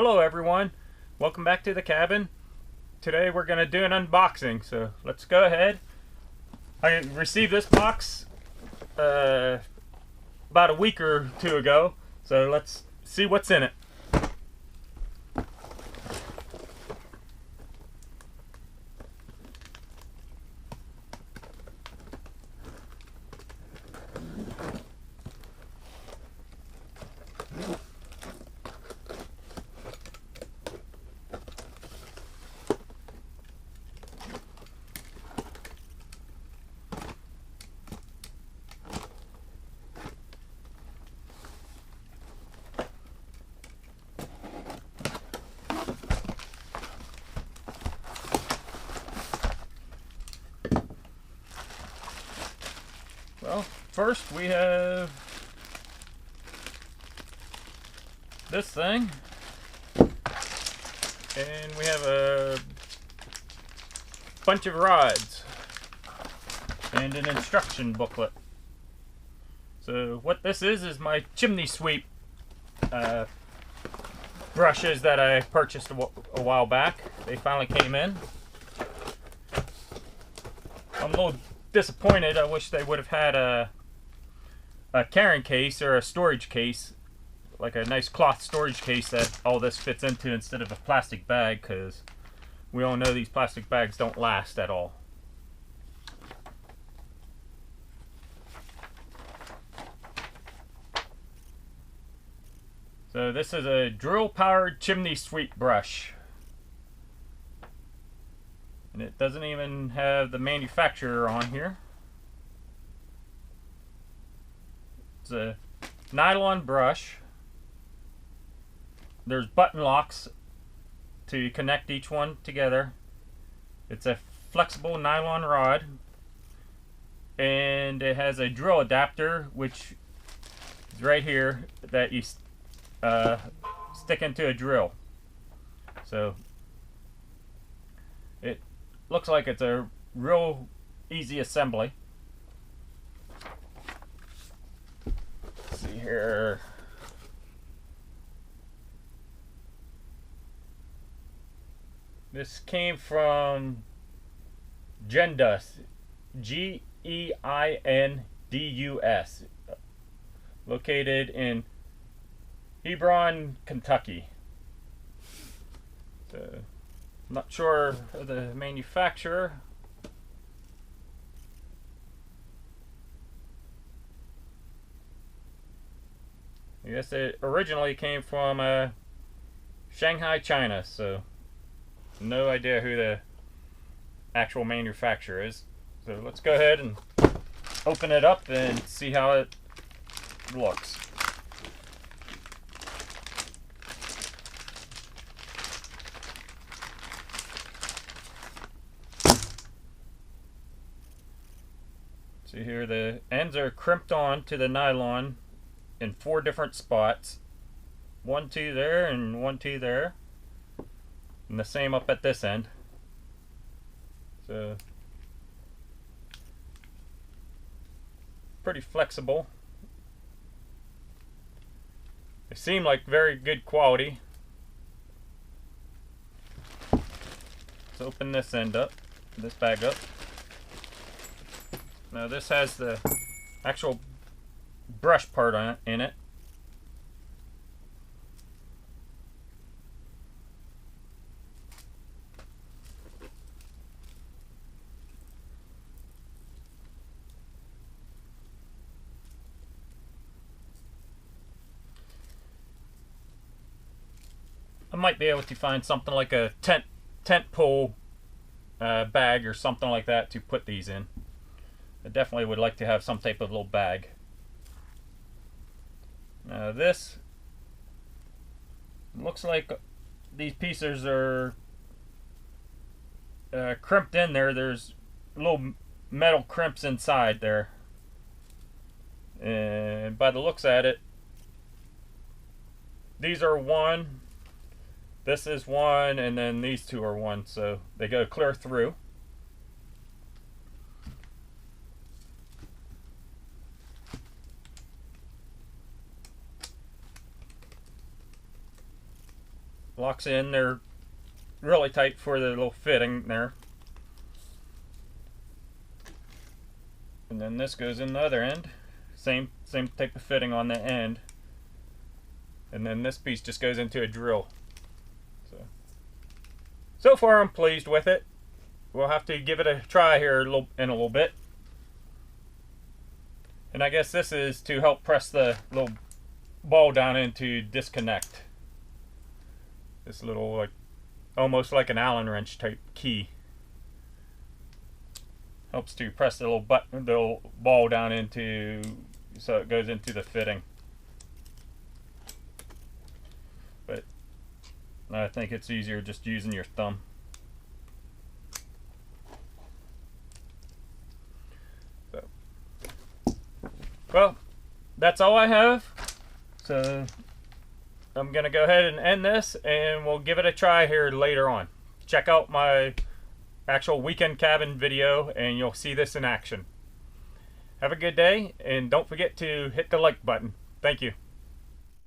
Hello everyone, welcome back to the cabin. Today we're going to do an unboxing, so let's go ahead. I received this box about a week or two ago, so let's see what's in it. Well, first we have this thing, and we have a bunch of rods and an instruction booklet. So what this is my Chimney Sweep brushes that I purchased a while back. They finally came in. I'm a little disappointed. I wish they would have had a carrying case or a storage case, like a nice cloth storage case that all this fits into instead of a plastic bag, because we all know these plastic bags don't last at all. So this is a drill powered chimney sweep brush. And it doesn't even have the manufacturer on here. It's a nylon brush. There's button locks to connect each one together. It's a flexible nylon rod. And it has a drill adapter, which is right here, that you stick into a drill. So it looks like it's a real easy assembly. Let's see here. This came from Gendus, G-E-I-N-D-U-S, located in Hebron, Kentucky. So, I'm not sure of the manufacturer. I guess it originally came from Shanghai, China, so no idea who the actual manufacturer is. So let's go ahead and open it up and see how it looks. See here, the ends are crimped on to the nylon in 4 different spots. 1, 2 there, and 1, 2 there. And the same up at this end. So, pretty flexible. They seem like very good quality. Let's open this end up, this bag up. Now this has the actual brush part on it, in it. I might be able to find something like a tent pole bag or something like that to put these in. I definitely would like to have some type of little bag. Now this looks like these pieces are crimped in there. There's little metal crimps inside there. And by the looks at it, these are 1, this is 1, and then these 2 are 1, so they go clear through. locks in. They're really tight for the little fitting there. And then this goes in the other end. Same type of fitting on the end. And then this piece just goes into a drill. So far I'm pleased with it. We'll have to give it a try here in a little bit. And I guess this is to help press the little ball down into disconnect. This little, like, almost like an Allen wrench type key. Helps to press the little button, the little ball down into, so it goes into the fitting. But I think it's easier just using your thumb. So, well, that's all I have. So I'm gonna go ahead and end this, and we'll give it a try here later on. Check out my actual weekend cabin video and you'll see this in action. Have a good day, and don't forget to hit the like button. Thank you.